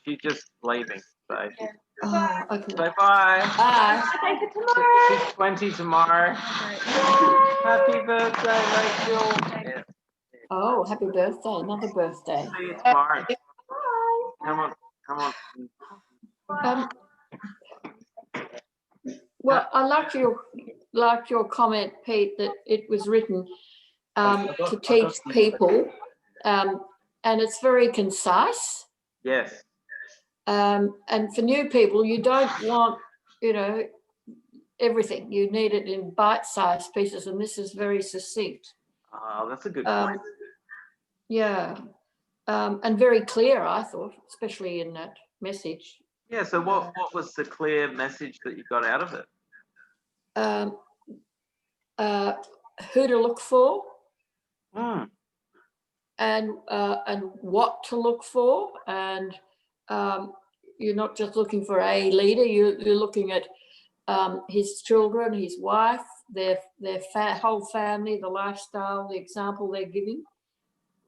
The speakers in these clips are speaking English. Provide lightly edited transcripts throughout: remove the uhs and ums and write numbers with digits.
She's just leaving. So, Oh, okay. so bye. Bye. Thank you tomorrow. She's 20 tomorrow. Happy birthday, Rachel. Oh, happy birthday. Another birthday. See you tomorrow. Come on, come on. Well, I liked your comment, Pete, that it was written to teach people, and it's very concise. Yes. And for new people, you don't want, everything. You need it in bite-sized pieces, and this is very succinct. Oh, that's a good point. Yeah, and very clear, I thought, especially in that message. Yeah, so what was the clear message that you got out of it? Who to look for, Mm. and what to look for, and you're not just looking for a leader. You're looking at his children, his wife, their whole family, the lifestyle, the example they're giving.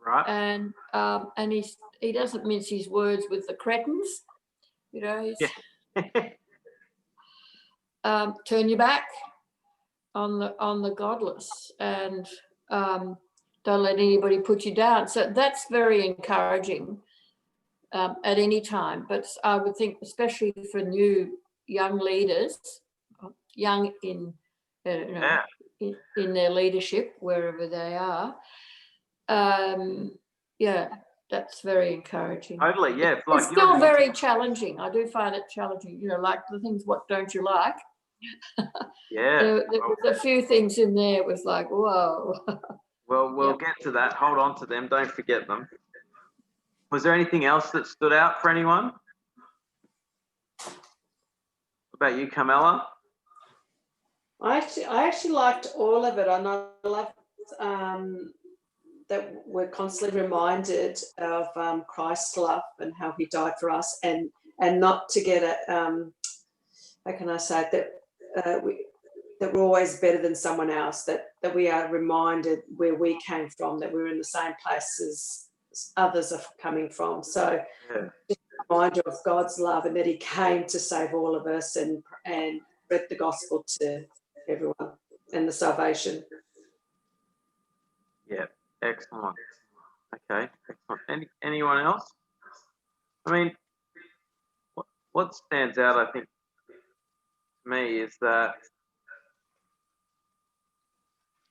Right. And he doesn't mince his words with the cretins. He's turn your back on the godless, and don't let anybody put you down. So that's very encouraging at any time. But I would think, especially for young leaders, young in their leadership, wherever they are. That's very encouraging. Totally, yeah. It's still very challenging. I do find it challenging, like the things, what don't you like? Yeah. There was a few things in there was like, whoa. Well, we'll get to that. Hold on to them. Don't forget them. Was there anything else that stood out for anyone? What about you, Carmela? I actually liked all of it, and I loved that we're constantly reminded of Christ's love and how he died for us, and not to get it, how can I say it, that we're always better than someone else, that we are reminded where we came from, that we're in the same place as others are coming from. So just a reminder of God's love, and that he came to save all of us and spread the gospel to everyone, and the salvation. Yeah, excellent. Okay, excellent. Anyone else? I mean, what stands out, I think, to me is that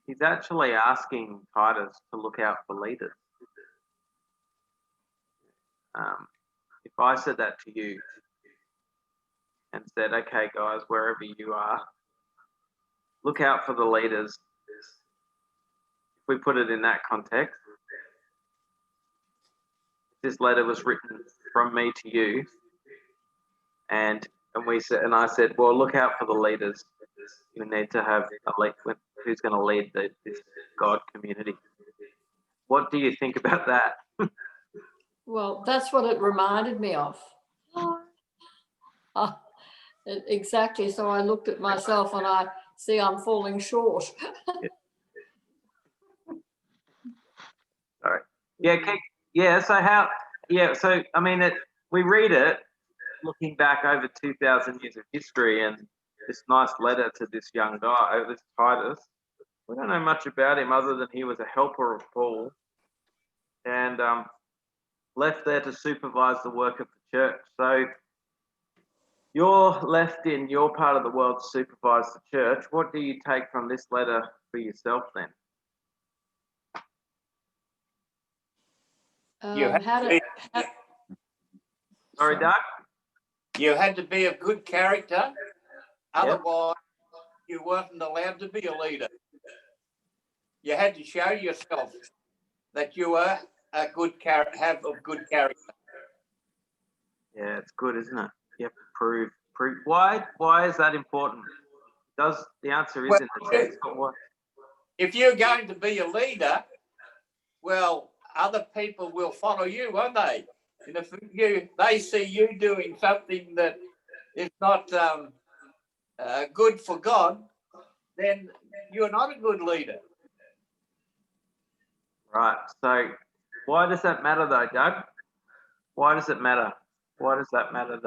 he's actually asking Titus to look out for leaders. If I said that to you and said, okay, guys, wherever you are, look out for the leaders. If we put it in that context, this letter was written from me to you, and I said, well, look out for the leaders. You need to have a lead who's going to lead this God community. What do you think about that? Well, that's what it reminded me of. Exactly. So I looked at myself and I see I'm falling short. Sorry. Yeah. So I mean, we read it looking back over 2,000 years of history, and this nice letter to this young guy, this Titus. We don't know much about him other than he was a helper of Paul, and left there to supervise the work of the church. So you're left in your part of the world to supervise the church. What do you take from this letter for yourself then? Sorry, Doug? You had to be of good character. Otherwise, you weren't allowed to be a leader. You had to show yourself that you were a good have a good character. Yeah, it's good, isn't it? You have to prove. Why is that important? The answer is in the text, but what? If you're going to be a leader, well, other people will follow you, won't they? And if they see you doing something that is not good for God, then you're not a good leader. Right. So why does that matter though, Doug? Why does it matter? Why does that matter?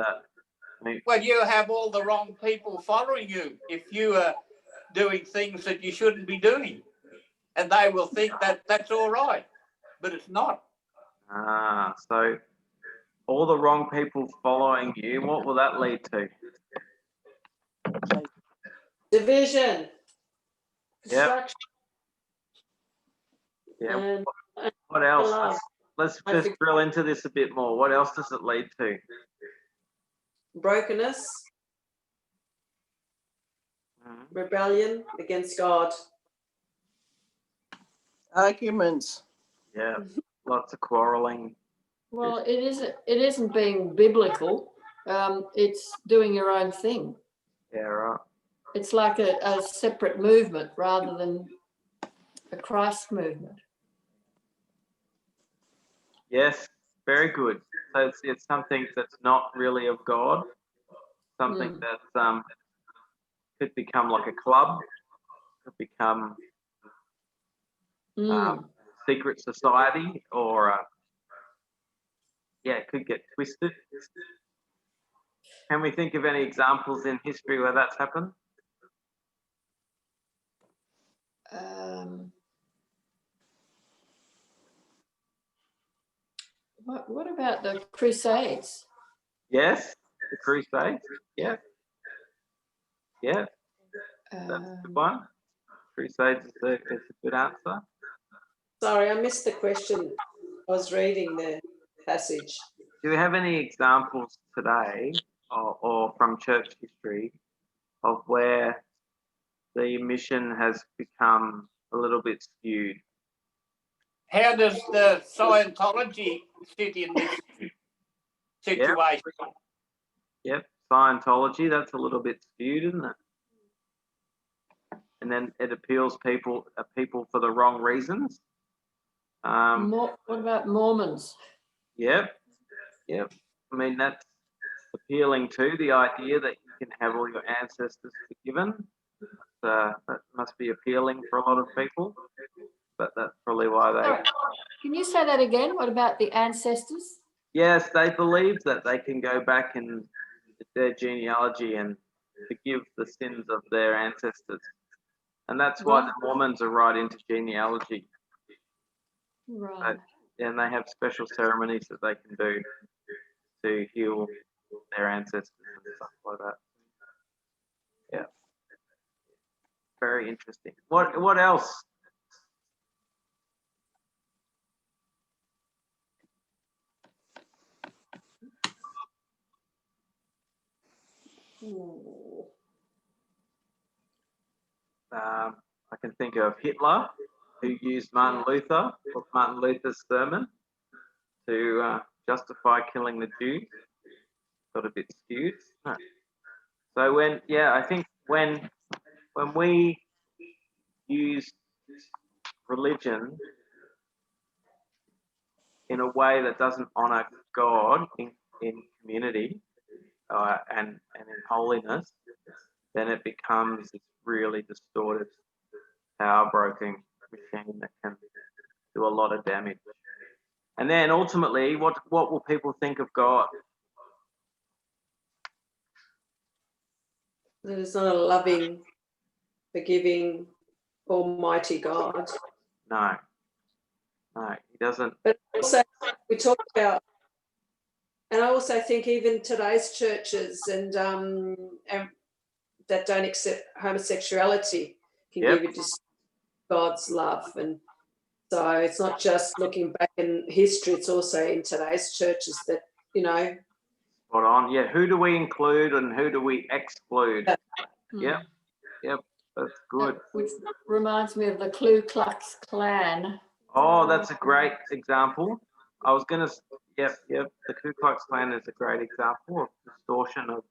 Well, you have all the wrong people following you if you are doing things that you shouldn't be doing, and they will think that that's all right, but it's not. So all the wrong people following you, what will that lead to? Division. Yep. Yeah. And What else? love. Let's just drill into this a bit more. What else does it lead to? brokenness, rebellion against God. Arguments. Yeah, lots of quarrelling. Well, it isn't being biblical. It's doing your own thing. Yeah, right. It's like a separate movement rather than a Christ movement. Yes, very good. So it's something that's not really of God, something that could become like a club, could become secret society, or it could get twisted. Can we think of any examples in history where that's happened? What about the Crusades? Yes, the Crusades. Yeah, yeah, that's a good one. Crusades is a good answer. Sorry, I missed the question. I was reading the passage. Do we have any examples today or from church history of where the mission has become a little bit skewed? How does the Scientology fit in this situation? Yep, Scientology, that's a little bit skewed, isn't it? And then it appeals people for the wrong reasons. What about Mormons? Yep. I mean, that's appealing to the idea that you can have all your ancestors forgiven. That must be appealing for a lot of people, but that's probably why they... Sorry, can you say that again? What about the ancestors? Yes, they believe that they can go back in their genealogy and forgive the sins of their ancestors. And that's why the Mormons are right into genealogy. Right. And they have special ceremonies that they can do to heal their ancestors and stuff like that. Yeah. Very interesting. What else? I can think of Hitler, who used Martin Luther's sermon to justify killing the Jews. Got a bit skewed. No. So I think when we use religion in a way that doesn't honour God in community and in holiness, then it becomes this really distorted, power-broken machine that can do a lot of damage. And then ultimately, what will people think of God? That is not a loving, forgiving, almighty God. No, he doesn't. But also, we talk about, and I also think even today's churches and that don't accept homosexuality can give you just God's love. And so it's not just looking back in history, it's also in today's churches that, Spot on. Yeah, who do we include and who do we exclude? Yep, that's good. Which reminds me of the Ku Klux Klan. Oh, that's a great example. I was going to, the Ku Klux Klan is a great example of distortion of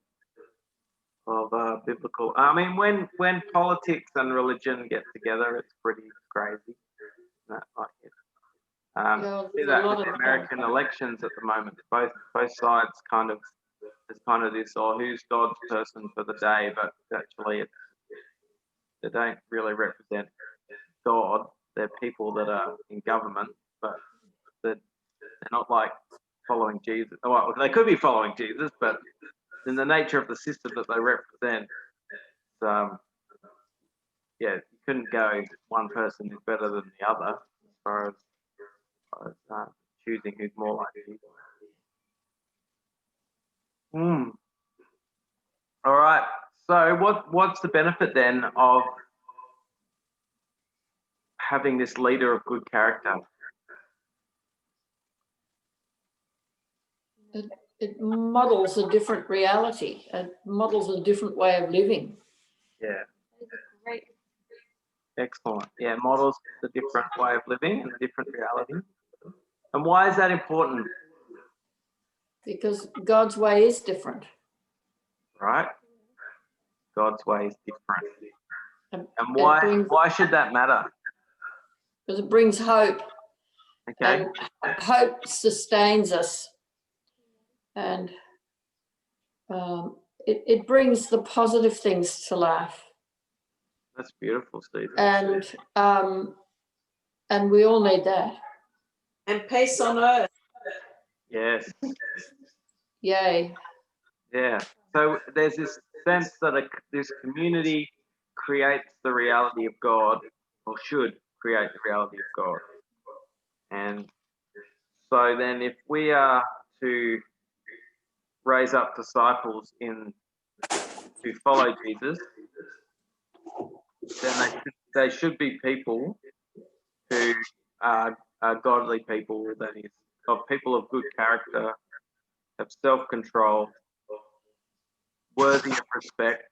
biblical. I mean, when politics and religion get together, it's pretty crazy. See that with the American elections at the moment. Both sides there's kind of this, who's God's person for the day, but actually they don't really represent God. They're people that are in government, but they're not like following Jesus. Well, they could be following Jesus, but in the nature of the system that they represent, yeah, you couldn't go one person is better than the other as far as choosing who's more like Jesus. All right. So what's the benefit then of having this leader of good character? It models a different reality. It models a different way of living. Yeah. Great. Excellent. Yeah, models the different way of living and a different reality. And why is that important? Because God's way is different. Right? God's way is different. And why should that matter? Because it brings hope. Okay. And hope sustains us. And it brings the positive things to life. That's beautiful, Steve. And we all need that. And peace on earth. Yes. Yay. Yeah. So there's this sense that this community creates the reality of God, or should create the reality of God. And so then if we are to raise up disciples to follow Jesus, then they should be people who are godly people, that is, of people of good character, have self-control, worthy of respect,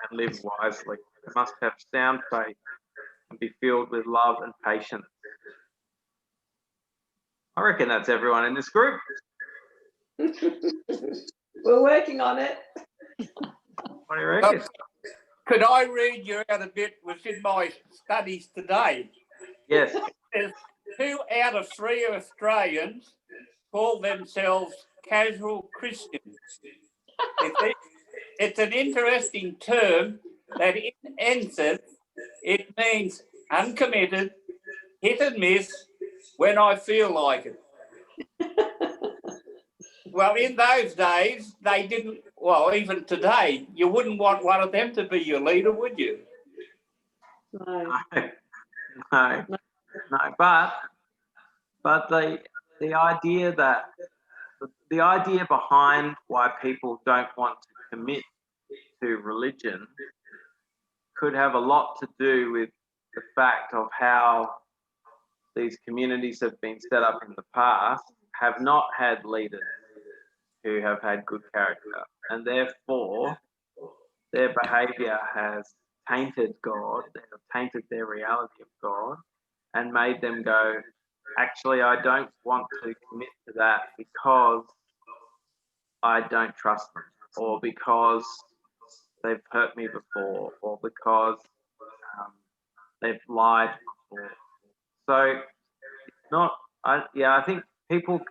and live wisely. They must have sound faith and be filled with love and patience. I reckon that's everyone in this group. We're working on it. What do you reckon? Could I read you out a bit within my studies today? Yes. It says 2 out of 3 Australians call themselves casual Christians. It's an interesting term that in essence, it means uncommitted, hit and miss, when I feel like it. Well, in those days, they didn't, well, even today, you wouldn't want one of them to be your leader, would you? No. No. But the idea that the idea behind why people don't want to commit to religion could have a lot to do with the fact of how these communities have been set up in the past, have not had leaders who have had good character, and therefore their behaviour has tainted God, they have tainted their reality of God, and made them go, actually, I don't want to commit to that because I don't trust them, or because they've hurt me before, or because they've lied before. So, I think people,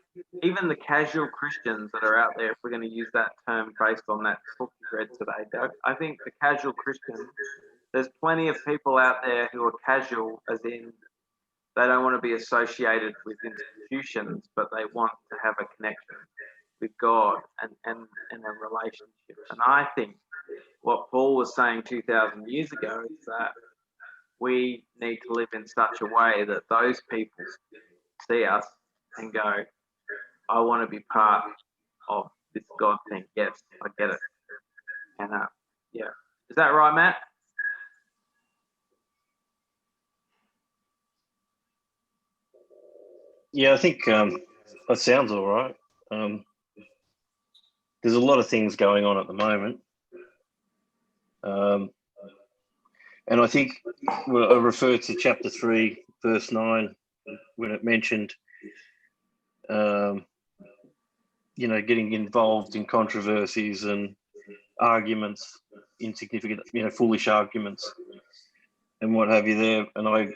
even the casual Christians that are out there, if we're going to use that term based on that book you read today, I think the casual Christians, there's plenty of people out there who are casual, as in they don't want to be associated with institutions, but they want to have a connection with God and a relationship. And I think what Paul was saying 2,000 years ago is that we need to live in such a way that those people see us and go, I want to be part of this God thing. Yes, I get it. And yeah. Is that right, Matt? Yeah, I think that sounds all right. There's a lot of things going on at the moment. And I think I refer to chapter 3, verse 9, when it mentioned, getting involved in controversies and arguments, insignificant, foolish arguments and what have you there. And I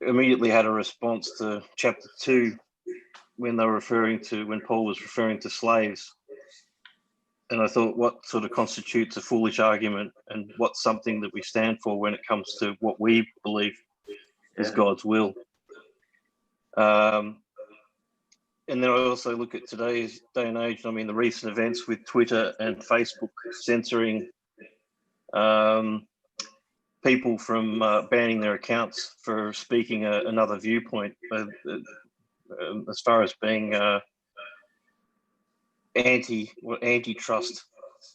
immediately had a response to chapter 2 when Paul was referring to slaves. And I thought, what sort of constitutes a foolish argument, and what's something that we stand for when it comes to what we believe is God's will? and then I also look at today's day and age. I mean, the recent events with Twitter and Facebook censoring people from banning their accounts for speaking another viewpoint, as far as being antitrust,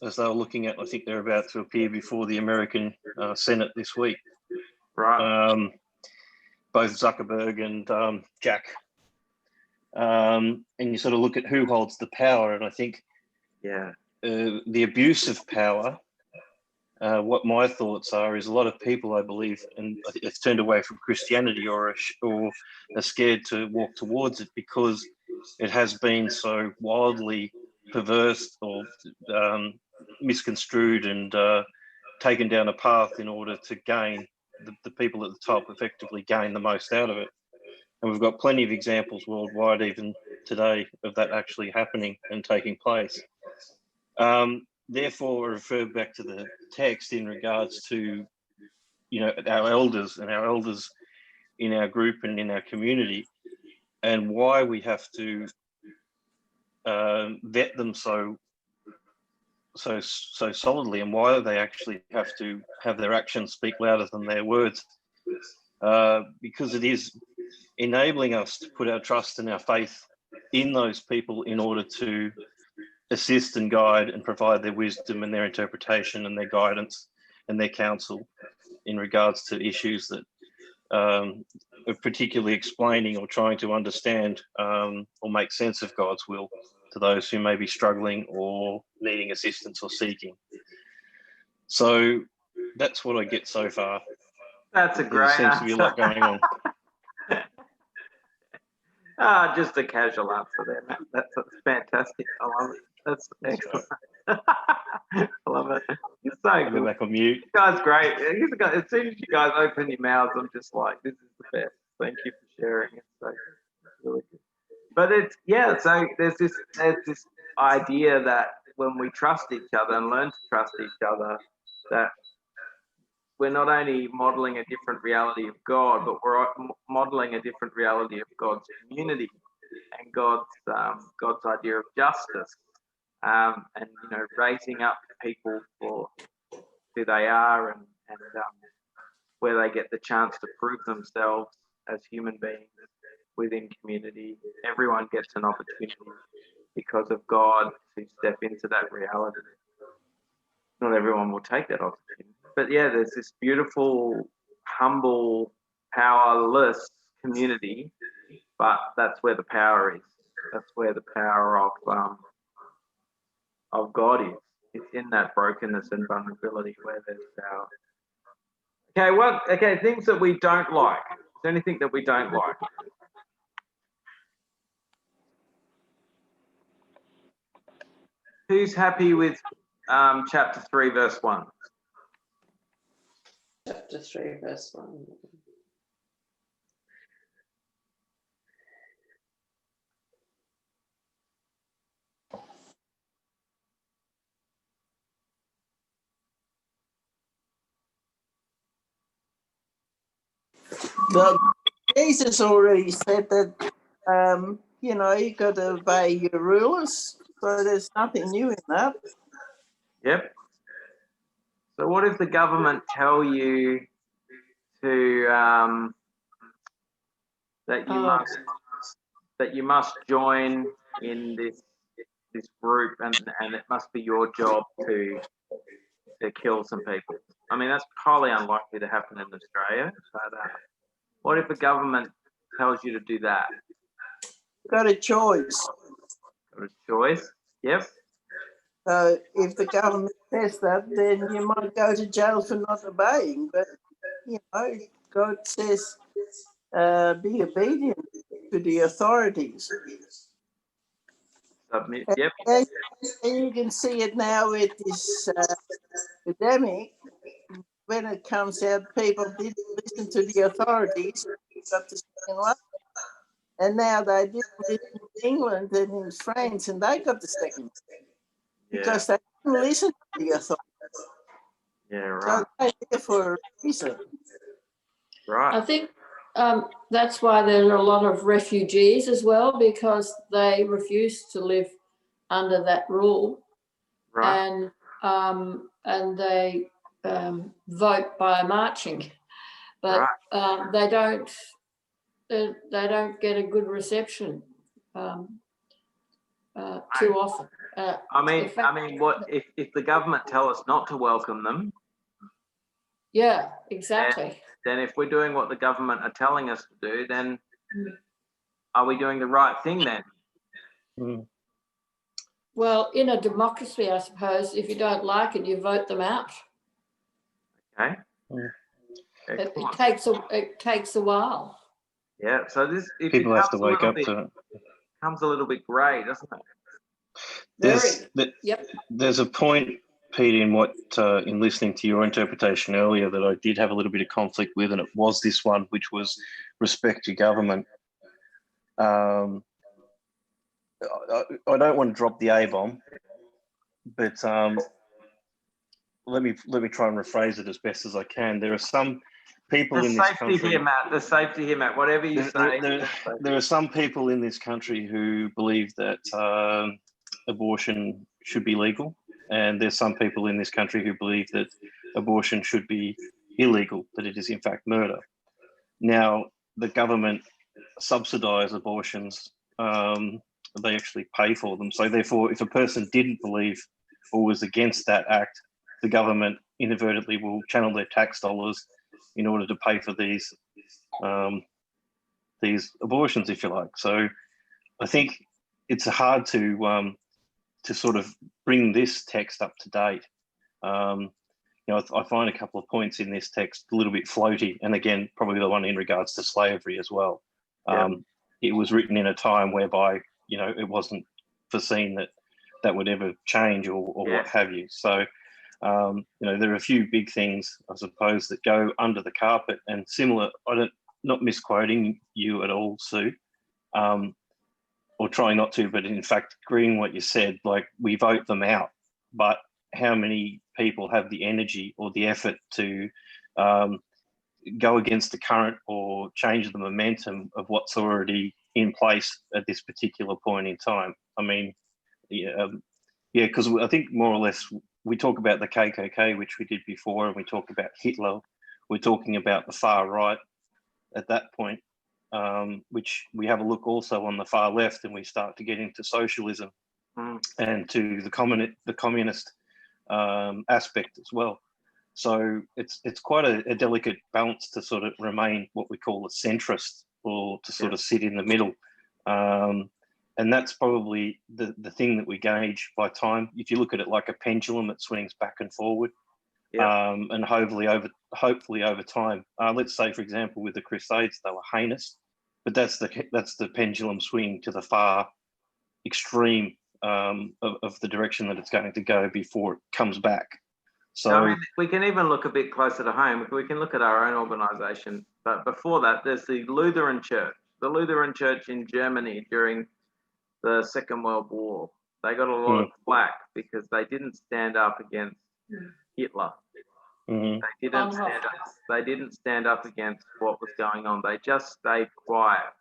as they were looking at. I think they're about to appear before the American Senate this week. Right. Both Zuckerberg and Jack. And you sort of look at who holds the power, and I think the abuse of power. What my thoughts are is a lot of people, I believe, and it's turned away from Christianity or are scared to walk towards it because it has been so wildly perverse or misconstrued and taken down a path in order to gain the people at the top effectively gain the most out of it. And we've got plenty of examples worldwide, even today, of that actually happening and taking place. Therefore, I refer back to the text in regards to, our elders and our elders in our group and in our community, and why we have to vet them so solidly, and why they actually have to have their actions speak louder than their words, because it is enabling us to put our trust and our faith in those people in order to assist and guide and provide their wisdom and their interpretation and their guidance and their counsel in regards to issues that are particularly explaining or trying to understand or make sense of God's will to those who may be struggling or needing assistance or seeking. So that's what I get so far. That's a great There seems to be a lot going on. Just a casual answer there, Matt. That's fantastic. I love it. That's excellent. I love it. It's so I'll good. go back on mute. You guys, great. As soon as you guys open your mouths, I'm just like, this is the best. Thank you for sharing it. So it's really good. But so there's this idea that when we trust each other and learn to trust each other, that we're not only modeling a different reality of God, but we're modeling a different reality of God's community and God's idea of justice, and raising up people for who they are and where they get the chance to prove themselves as human beings within community. Everyone gets an opportunity because of God to step into that reality. Not everyone will take that opportunity. But there's this beautiful, humble, powerless community, but that's where the power is. That's where the power of God is. It's in that brokenness and vulnerability where there's power. Okay, things that we don't like. Is there anything that we don't like? Who's happy with chapter 3, verse 1? Chapter 3, verse 1. Well, Jesus already said that, you got to obey your rulers. So there's nothing new in that. Yep. So what if the government tell you to that you must join in this group and it must be your job to kill some people? I mean, that's highly unlikely to happen in Australia. But what if the government tells you to do that? You've got a choice. Got a choice? Yep. So if the government says that, then you might go to jail for not obeying. But, God says be obedient to the authorities. Submit. Yep. And you can see it now with this epidemic. When it comes out, people didn't listen to the authorities. Got the second one. And now they didn't listen in England and in France, and they got the second one. Because they didn't listen to the authorities. Yeah, right. So they're there for a reason. Right. I think that's why there are a lot of refugees as well, because they refuse to live under that rule, Right. and they vote by marching, but they don't get a good reception too often. I mean, in fact, what if the government tell us not to welcome them? Yeah, exactly. Then if we're doing what the government are telling us to do, then are we doing the right thing then? Mm. Well, in a democracy, I suppose, if you don't like it, you vote them out. Okay. Mm. It takes a while. Yeah. So this People have to wake up to it. Becomes a little bit grey, doesn't it? There's a point, Pete, in in listening to your interpretation earlier that I did have a little bit of conflict with, and it was this one, which was respect your government. I don't want to drop the A-bomb, but let me try and rephrase it as best as I can. There are some people in this country. There's safety here, Matt. Whatever you say. There are some people in this country who believe that abortion should be legal, and there's some people in this country who believe that abortion should be illegal, that it is in fact murder. Now, the government subsidise abortions. They actually pay for them. So therefore, if a person didn't believe or was against that act, the government inadvertently will channel their tax dollars in order to pay for these abortions, if you like. So I think it's hard to sort of bring this text up to date. I find a couple of points in this text a little bit floaty, and again, probably the one in regards to slavery as well. It was written in a time whereby it wasn't foreseen that would ever change or what have you. So there are a few big things, I suppose, that go under the carpet and similar. Not misquoting you at all, Sue, or trying not to, but in fact, agreeing what you said. Like, we vote them out, but how many people have the energy or the effort to go against the current or change the momentum of what's already in place at this particular point in time? I mean, because I think more or less we talk about the KKK, which we did before, and we talk about Hitler. We're talking about the far right at that point, which we have a look also on the far left, and we start to get into socialism and to the communist aspect as well. So it's quite a delicate balance to sort of remain what we call a centrist, or to sort of sit in the middle. And that's probably the thing that we gauge by time. If you look at it like a pendulum, it swings back and forward. And hopefully over time, let's say, for example, with the Crusades, they were heinous, but that's the pendulum swing to the far extreme of the direction that it's going to go before it comes back. So I mean, we can even look a bit closer to home. We can look at our own organisation. But before that, there's the Lutheran Church. The Lutheran Church in Germany during the Second World War. They got a lot of flack because they didn't stand up against Hitler. Mm-hmm. They didn't stand up against what was going on. They just stayed quiet.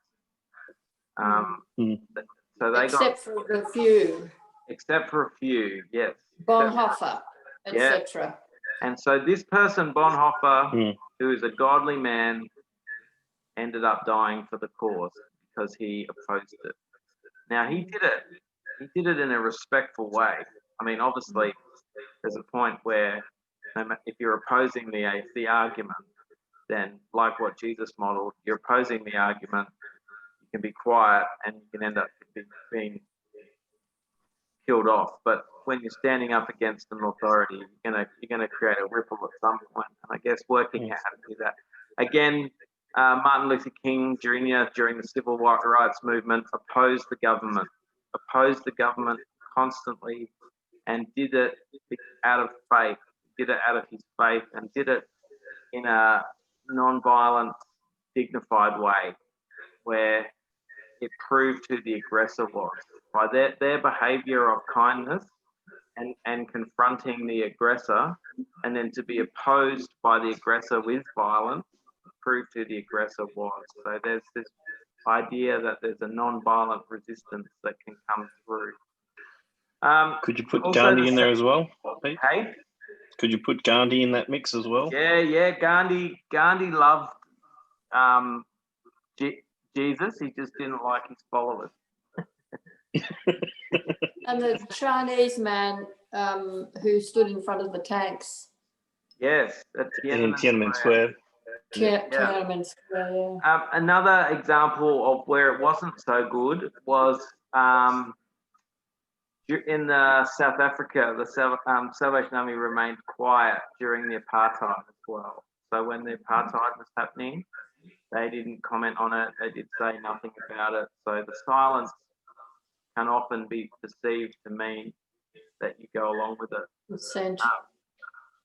So they except for a few. Except for a few, yes. Bonhoeffer, etc. And so this person, Bonhoeffer, who is a godly man, ended up dying for the cause because he opposed it. Now, he did it in a respectful way. I mean, obviously, there's a point where if you're opposing the argument, then like what Jesus modeled, you're opposing the argument, you can be quiet and you can end up being killed off. But when you're standing up against an authority, you're gonna create a ripple at some point. And I guess working out how to do that. Again, Martin Luther King Jr. during the civil rights movement opposed the government constantly, and did it out of faith, did it out of his faith, and did it in a non-violent, dignified way, where it proved who the aggressor was by their behaviour of kindness and confronting the aggressor, and then to be opposed by the aggressor with violence prove who the aggressor was. So there's this idea that there's a non-violent resistance that can come through. Could you put also Gandhi in there as well, Pete? Hey? Could you put Gandhi in that mix as well? Yeah. Gandhi loved Jesus. He just didn't like his followers. And the Chinese man who stood in front of the tanks. Yes, at In Tiananmen Square. Tiananmen Square, yeah. Another example of where it wasn't so good was in South Africa. The Salvation Army remained quiet during the apartheid as well. So when the apartheid was happening, they didn't comment on it. They did say nothing about it. So the silence can often be perceived to mean that you go along with it. Consent.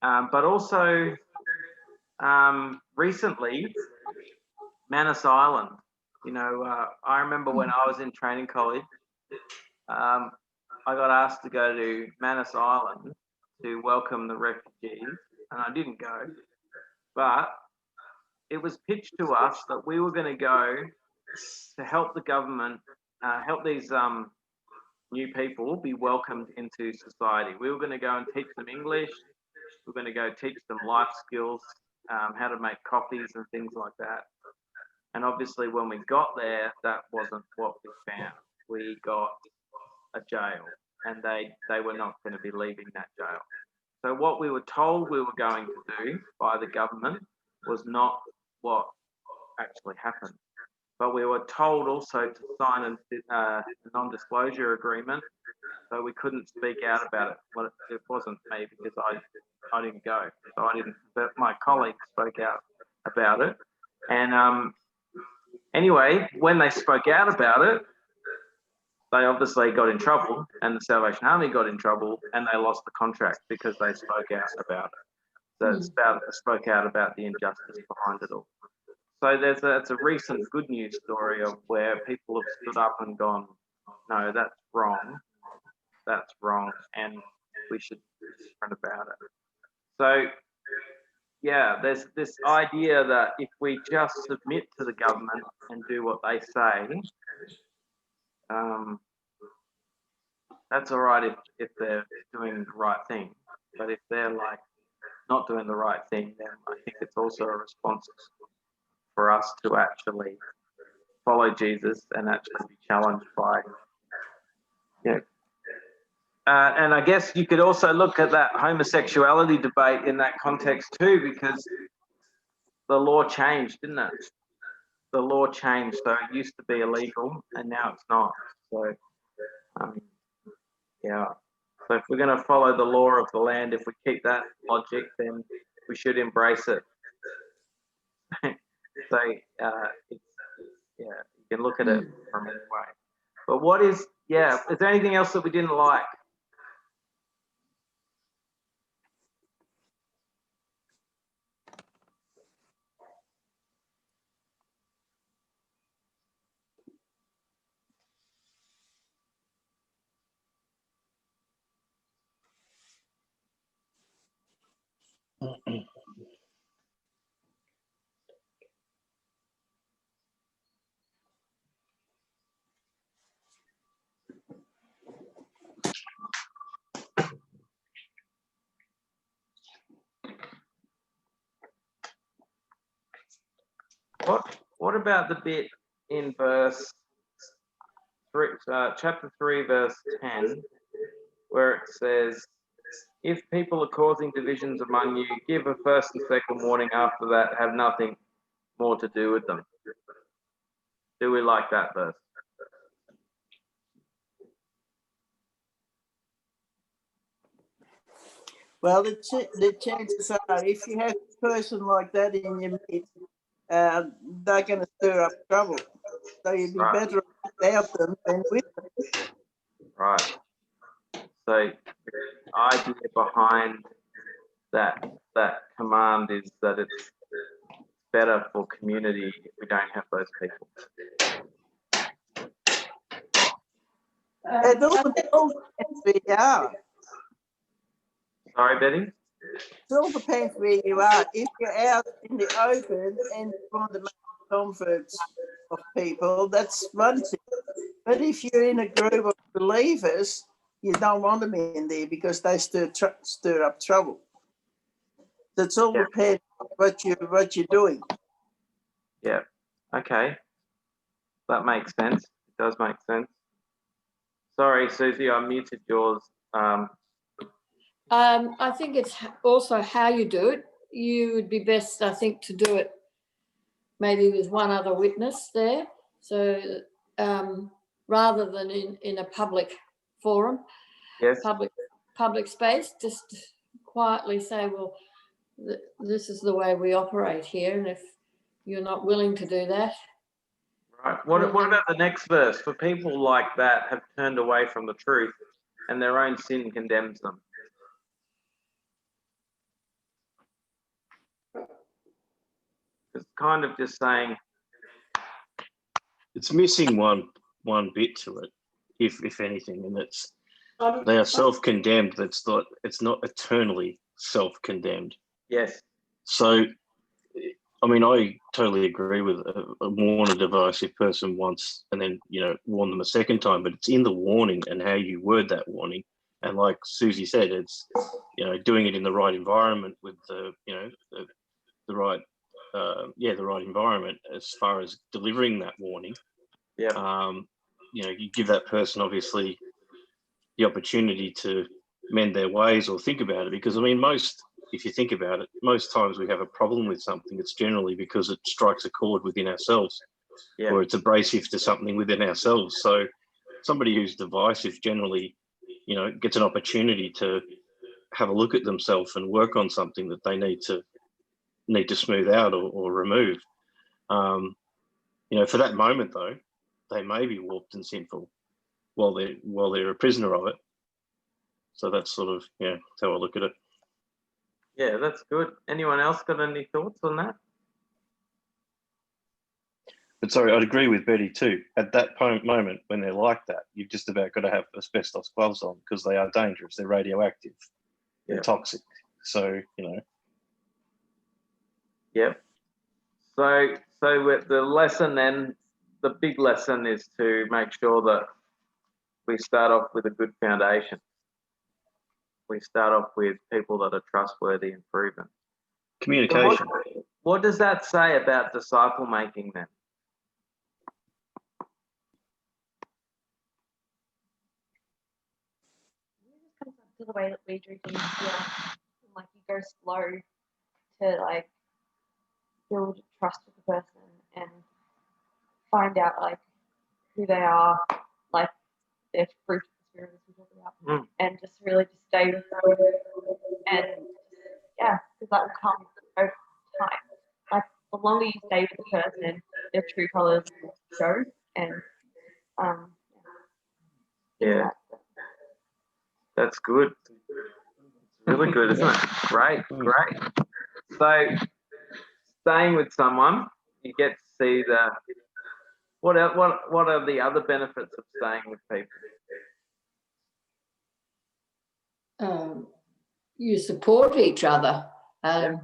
But also recently, Manus Island. You know, I remember when I was in training college, I got asked to go to Manus Island to welcome the refugees, and I didn't go. But it was pitched to us that we were going to go to help the government, help these new people be welcomed into society. We were going to go and teach them English. We were going to go teach them life skills, how to make coffees and things like that. And obviously when we got there, that wasn't what we found. We got a jail, and they were not going to be leaving that jail. So what we were told we were going to do by the government was not what actually happened. But we were told also to sign a non-disclosure agreement, so we couldn't speak out about it. Well, it wasn't me because I didn't go, so I didn't. But my colleagues spoke out about it, and anyway, when they spoke out about it, they obviously got in trouble, and the Salvation Army got in trouble, and they lost the contract because they spoke out about it. So it's spoke out about the injustice behind it all. So it's a recent good news story of where people have stood up and gone, no, that's wrong, and we should do different about it. So yeah, there's this idea that if we just submit to the government and do what they say, that's all right if they're doing the right thing. But if they're like not doing the right thing, then I think it's also a response for us to actually follow Jesus and actually be challenged by, you know. And I guess you could also look at that homosexuality debate in that context too, because the law changed, didn't it? The law changed, so it used to be illegal and now it's not. So, yeah. So if we're going to follow the law of the land, if we keep that logic, then we should embrace it. So you can look at it from any way. But is there anything else that we didn't like? What about the bit in verse 3, chapter 3, verse 10, where it says, if people are causing divisions among you, give a first and second warning. After that, have nothing more to do with them. Do we like that verse? Well, the chances are, if you have a person like that in your midst, they're going to stir up trouble. So you'd be better without them than with them. Right. So the idea behind that command is that it's better for community if we don't have those people. It all depends. We are. Sorry, Betty? It all depends where you are. If you're out in the open and you want to make converts of people, that's one thing. But if you're in a group of believers, you don't want them in there because they stir up trouble. So it's all depends on what you're doing. Yeah. Okay. That makes sense. It does make sense. Sorry, Susie, I muted yours. I think it's also how you do it. You would be best, I think, to do it maybe with one other witness there. So rather than in a public forum, Yes. public space, just quietly say, well, this is the way we operate here. And if you're not willing to do that. Right. What about the next verse? For people like that have turned away from the truth and their own sin condemns them. It's kind of just saying, It's missing one bit to it, if anything, and it's they are self-condemned. It's not eternally self-condemned. yes. So, I mean, I totally agree with warn a divisive person once and then, warn them a second time, but it's in the warning and how you word that warning. And like Susie said, it's, doing it in the right environment with the right, the right environment as far as delivering that warning. Yeah. You give that person obviously the opportunity to mend their ways or think about it, because I mean, if you think about it, most times we have a problem with something, it's generally because it strikes a chord within ourselves, or it's abrasive to something within ourselves. So somebody who's divisive generally, gets an opportunity to have a look at themselves and work on something that they need to smooth out or remove. For that moment though, they may be warped and sinful while they're a prisoner of it. So that's sort of how I look at it. Yeah, that's good. Anyone else got any thoughts on that? But sorry, I'd agree with Betty too. At that moment when they're like that, you've just about got to have asbestos gloves on because they are dangerous. They're radioactive. They're toxic. So, Yep. So with the lesson then, the big lesson is to make sure that we start off with a good foundation. We start off with people that are trustworthy and proven. Communication. So what does that say about disciple making then? It comes up to the way that we do things here. Like you go slow to like build trust with the person and find out like who they are, like their fruit of the spirit as we talk about, and just really just stay with them, and because that will come over time. Like the longer you stay with the person, their true colours will show, and That's good. It's really good, isn't it? Great. So staying with someone, you get to see what are the other benefits of staying with people? You support each other, and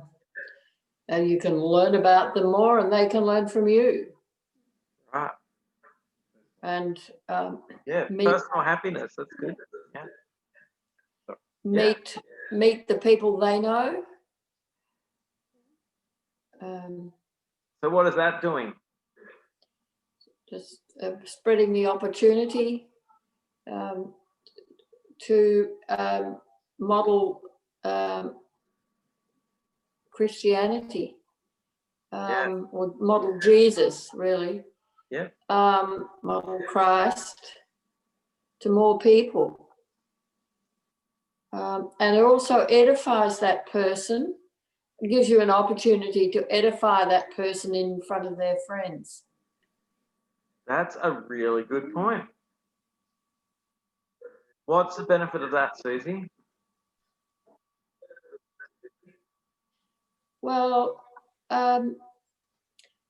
you can learn about them more, and they can learn from you. Right. And personal happiness. That's good. Yeah. Meet the people they know. So what is that doing? Just spreading the opportunity to model Christianity, or model Jesus, really. Yeah. Model Christ to more people. And it also edifies that person. It gives you an opportunity to edify that person in front of their friends. That's a really good point. What's the benefit of that, Susie? Well,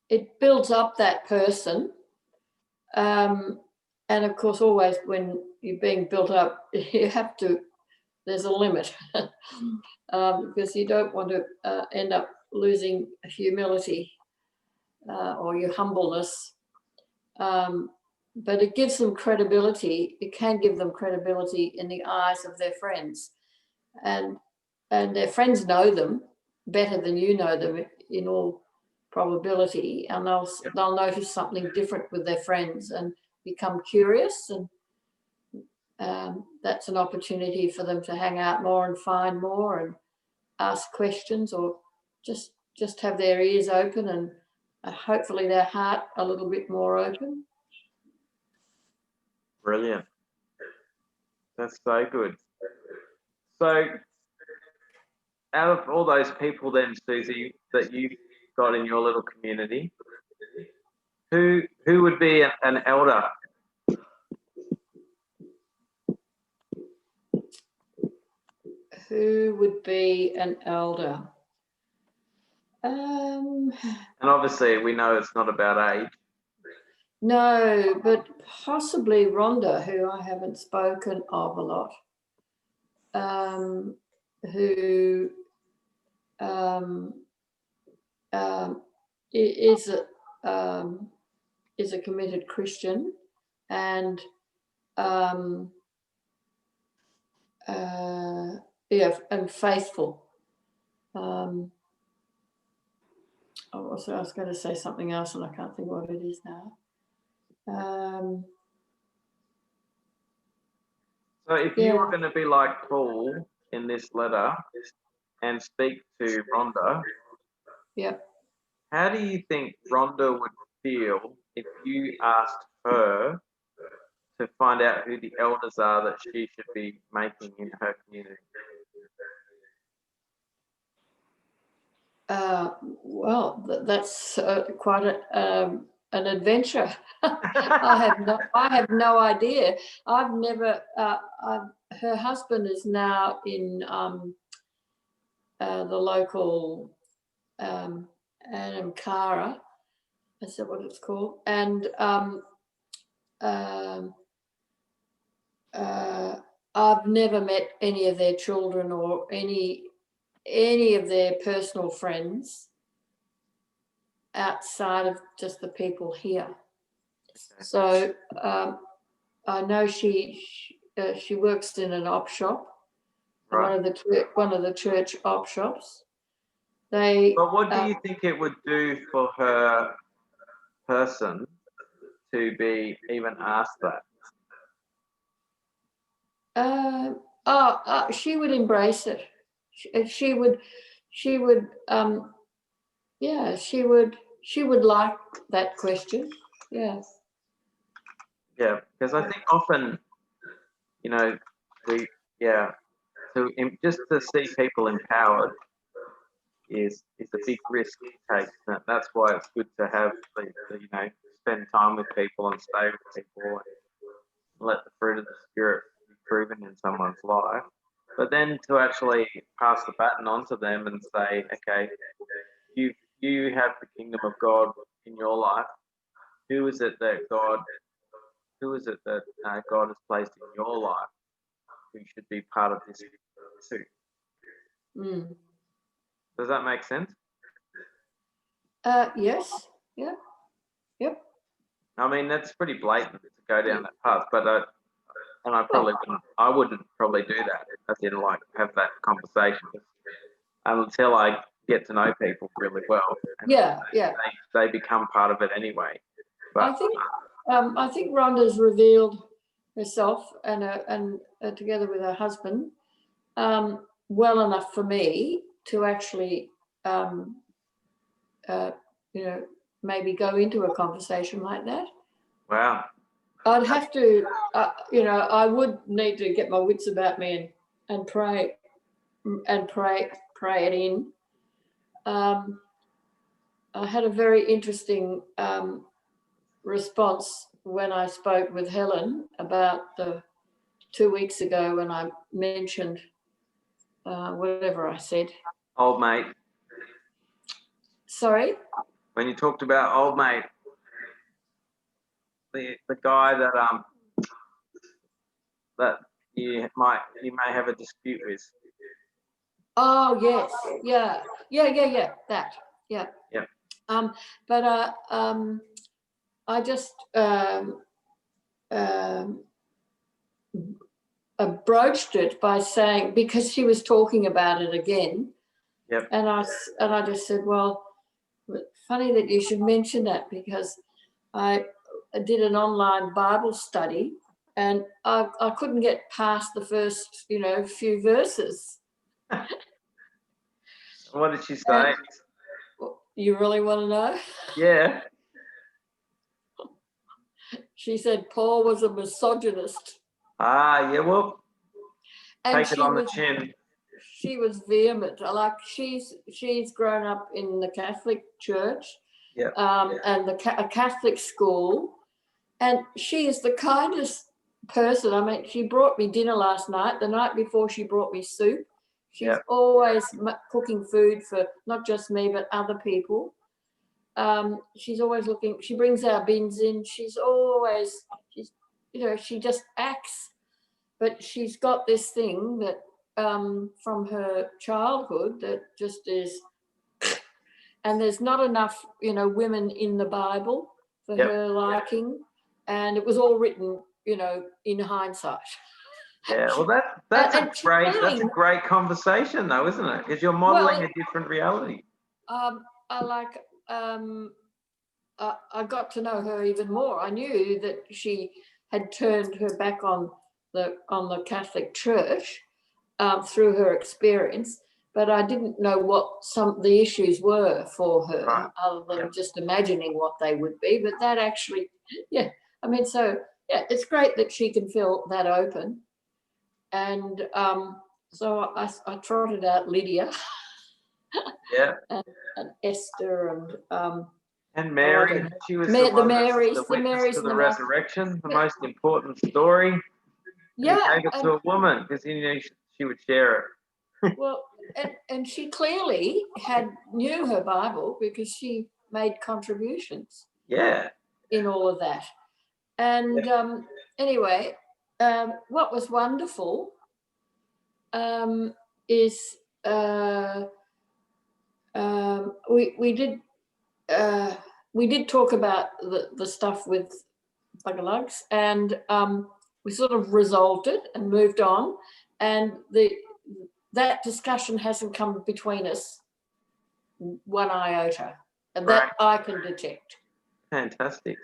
it builds up that person. And of course, always when you're being built up, you have to there's a limit because you don't want to end up losing humility or your humbleness. But it gives them credibility. It can give them credibility in the eyes of their friends, and their they'll know better than you know them in all probability, and they'll notice something different with their friends and become curious, and that's an opportunity for them to hang out more and find more and ask questions, or just have their ears open and hopefully their heart a little bit more open. Brilliant. That's so good. So out of all those people then, Susie, that you've got in your little community, who would be an elder? Who would be an elder? And obviously we know it's not about age. No, but possibly Rhonda, who I haven't spoken of a lot, who is a committed Christian and and faithful. I was going to say something else and I can't think what it is now. So if you were going to be like Paul in this letter and speak to Rhonda, how do you think Rhonda would feel if you asked her to find out who the elders are that she should be making in her community? Well, that's quite an adventure. I have no idea. I've never. Her husband is now in the local Anamkara. Is that what it's called? And I've never met any of their children or any of their personal friends outside of just the people here. So I know she works in an op shop, right. one of the church op shops. But what do you think it would do for her person to be even asked that? She would embrace it. She would like that question. Yes. Yeah, because I think often, just to see people empowered is a big risk to take. That's why it's good to have spend time with people and stay with people and let the fruit of the Spirit be proven in someone's life. But then to actually pass the baton on to them and say, okay, you have the kingdom of God in your life. Who is it that God has placed in your life who should be part of this too? Mm. Does that make sense? Yes. Yeah. Yep. I mean, that's pretty blatant to go down that path, but I wouldn't probably do that. I didn't have that conversation until I get to know people really well. Yeah. They become part of it anyway. But I think Rhonda's revealed herself and together with her husband well enough for me to actually maybe go into a conversation like that. Wow. I'd have to, I would need to get my wits about me and pray it in. I had a very interesting response when I spoke with Helen about 2 weeks ago when I mentioned whatever I said. Old mate. Sorry? When you talked about old mate, the guy that you may have a dispute with. Oh yes, yeah. That, yeah. Yeah. But I just broached it by saying, because she was talking about it again. Yep. And I just said, well, funny that you should mention that, because I did an online Bible study and I couldn't get past the first, few verses. What did she say? You really want to know? Yeah. She said Paul was a misogynist. Yeah, well, And take it on the chin. She was vehement. She's grown up in the Catholic Church, Yeah. and a Catholic school, and she is the kindest person. I mean, she brought me dinner last night. The night before, she brought me soup. She's always cooking food for not just me but other people. She's always looking. She brings our bins in. She just acts, but she's got this thing that from her childhood that just is, and there's not enough, women in the Bible for her liking, and it was all written, in hindsight. Yeah, well, that's a great conversation, though, isn't it? Because you're modelling a different reality. I got to know her even more. I knew that she had turned her back on the Catholic Church through her experience, but I didn't know what some of the issues were for her, other than just imagining what they would be. But that actually, it's great that she can feel that open. And so I trotted out Lydia. and Esther and Mary. She was the witness to the resurrection, the most important story. Yeah, he gave it to a woman because he knew she would share it. Well, and she clearly knew her Bible, because she made contributions. Yeah. In all of that, and anyway, what was wonderful is we did talk about the stuff with Buggerlugs, and we sort of resolved it and moved on, and that discussion hasn't come between us one iota, and that I can detect. Fantastic.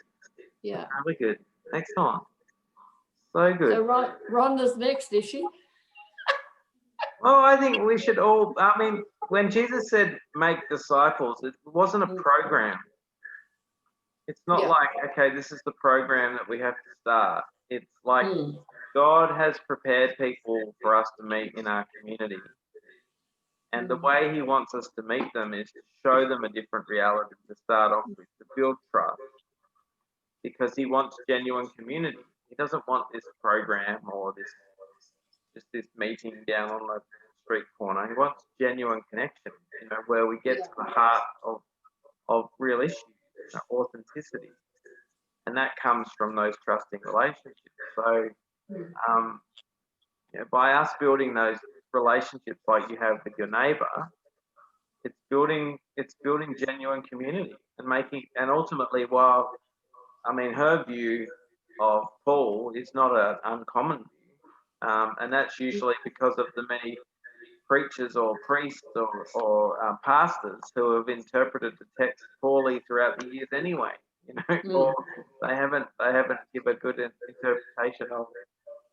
Yeah. Really good. Excellent. So good. So Rhonda's next, is she? Well, I think we should all, when Jesus said make disciples, it wasn't a program. It's not like, okay, this is the program that we have to start. It's like God has prepared people for us to meet in our community. And the way he wants us to meet them is to show them a different reality to start off with, to build trust. Because he wants genuine community. He doesn't want this program or this meeting down on the street corner. He wants genuine connection, where we get to the heart of real issues, authenticity. And that comes from those trusting relationships. So by us building those relationships like you have with your neighbour, it's building genuine community and ultimately, while her view of Paul is not an uncommon view, and that's usually because of the many preachers or priests or pastors who have interpreted the text poorly throughout the years anyway, or they haven't given a good interpretation of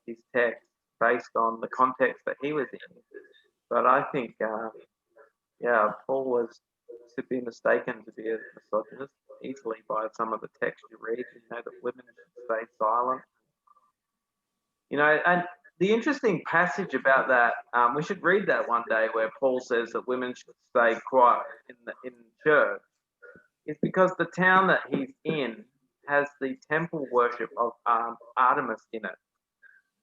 his text based on the context that he was in. But I think, Paul was to be mistaken to be a misogynist easily by some of the text you read. That women should stay silent. And the interesting passage about that, we should read that one day, where Paul says that women should stay quiet in church, is because the town that he's in has the temple worship of Artemis in it,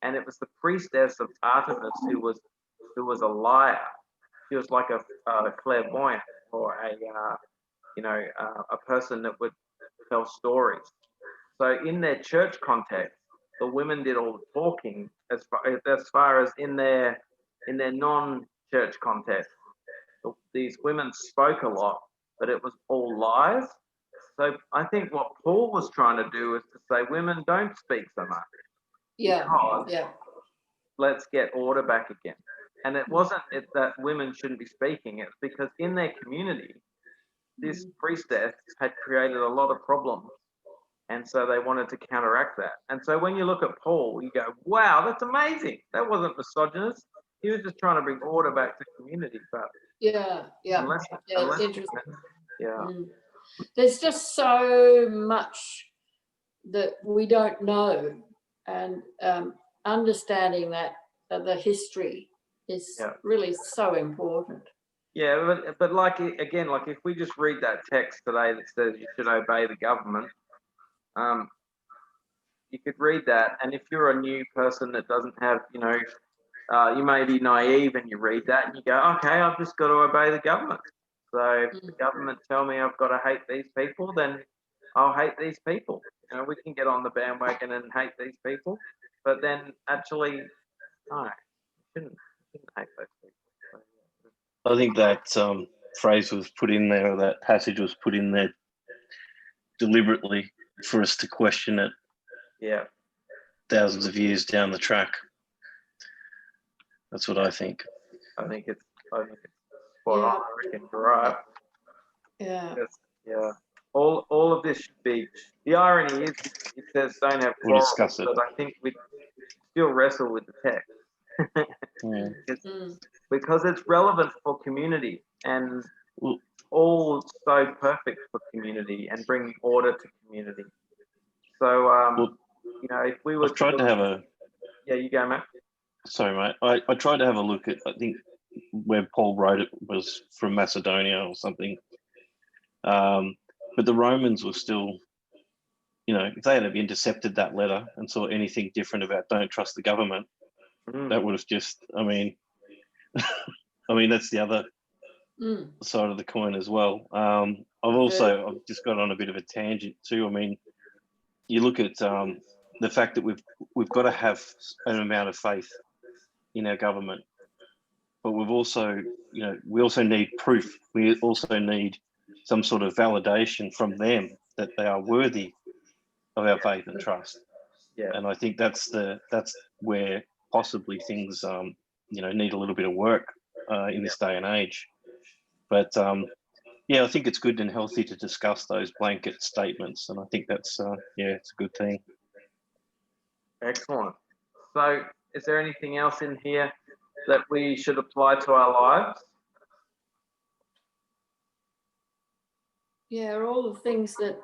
and it was the priestess of Artemis who was a liar. She was like a clairvoyant, or a person that would tell stories. So in their church context, the women did all the talking as far as in their non-church context. These women spoke a lot, but it was all lies. So I think what Paul was trying to do is to say, women, don't speak so much. Yeah. Because Yeah. let's get order back again. And it wasn't that women shouldn't be speaking, it's because in their community, this priestess had created a lot of problems. And so they wanted to counteract that. And so when you look at Paul, you go, wow, that's amazing. That wasn't misogynist. He was just trying to bring order back to community. But Yeah. unless It's interesting. yeah. There's just so much that we don't know, and understanding that the history is really so important. Yeah, but like again, like if we just read that text today that says you should obey the government, you could read that, and if you're a new person that doesn't have, you may be naive and you read that and you go, okay, I've just got to obey the government. So if the government tell me I've got to hate these people, then I'll hate these people. We can get on the bandwagon and hate these people, but then actually, no, you shouldn't hate those people. So, I think that phrase was put in there, or that passage was put in there deliberately for us to question it. Yeah. Thousands of years down the track. That's what I think. I think it's spot on. I reckon you're right. Yeah. Yeah. All of this should be. The irony is, it says don't have We'll quarrels, discuss it. but I think we still wrestle with the text. Because it's relevant for community and all so perfect for community and bringing order to community. So, if we were tried to have a. Yeah, you go, Matt. Sorry, mate. I tried to have a look at, I think where Paul wrote it was from Macedonia or something. But the Romans were still, if they had intercepted that letter and saw anything different about don't trust the government, that would have just, I mean, that's the other side of the coin as well. I've just got on a bit of a tangent too. I mean, you look at the fact that we've got to have an amount of faith in our government, but we've also, we also need proof. We also need some sort of validation from them that they are worthy of our faith and trust. Yeah. And I think that's where possibly things, need a little bit of work in this day and age. But I think it's good and healthy to discuss those blanket statements, and I think that's it's a good thing. Excellent. So, is there anything else in here that we should apply to our lives? Yeah, all the things that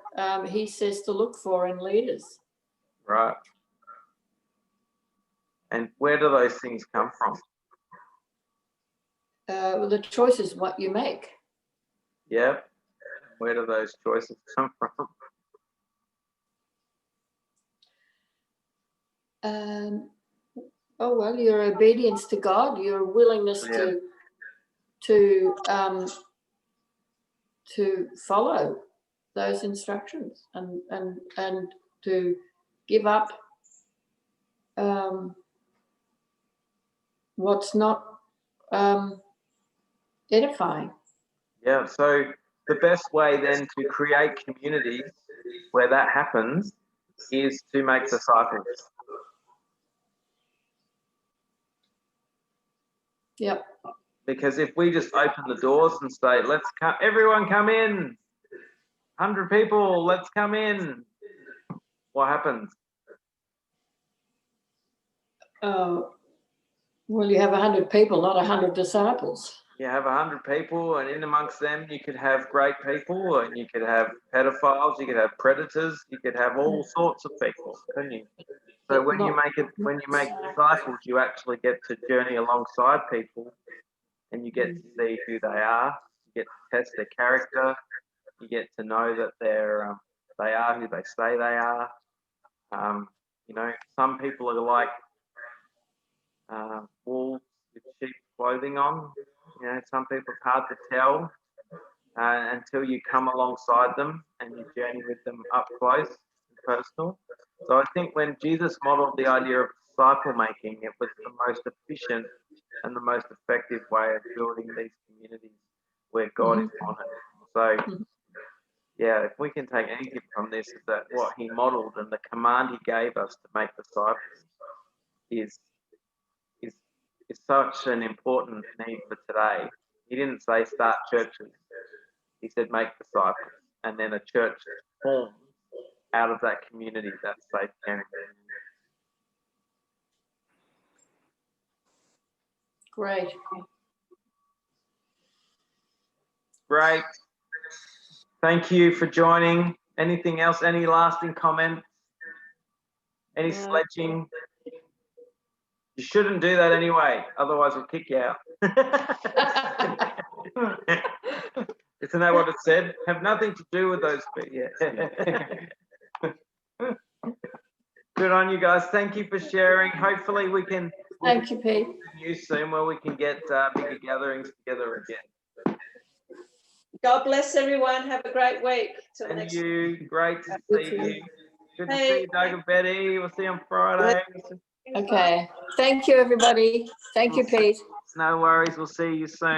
he says to look for in leaders. Right. And where do those things come from? The choice is what you make. Yeah. Where do those choices come from? Your obedience to God, your willingness to follow those instructions and to give up what's not edifying. Yeah, so the best way then to create communities where that happens is to make disciples. Yep. Because if we just open the doors and say, let's come, everyone come in, 100 people, let's come in, what happens? Well, you have 100 people, not 100 disciples. You have 100 people, and in amongst them, you could have great people, and you could have pedophiles, you could have predators, you could have all sorts of people, couldn't you? So when you make disciples, you actually get to journey alongside people, and you get to see who they are. You get to test their character. You get to know that they are who they say they are. Some people are like wolves with sheep clothing on. Some people it's hard to tell until you come alongside them and you journey with them up close and personal. So I think when Jesus modeled the idea of disciple making, it was the most efficient and the most effective way of building these communities where God is honored. So, yeah, if we can take anything from this, is that what he modeled and the command he gave us to make disciples is such an important need for today. He didn't say start churches. He said make disciples, and then a church forms out of that community, that safe caring community. Great. Great. Thank you for joining. Anything else? Any lasting comments? Any sledging? You shouldn't do that anyway, otherwise we'll kick you out. Isn't that what it said? Have nothing to do with those people. Yeah. Good on you guys. Thank you for sharing. Hopefully we can. Thank you, Pete. You soon where we can get bigger gatherings together again. God bless everyone. Have a great week. Till And next you, great to see you. Good to Hey. see you, Doug and Betty. We'll see you on Friday. Okay. Thank you, everybody. Thank you, Pete. No worries. We'll see you soon.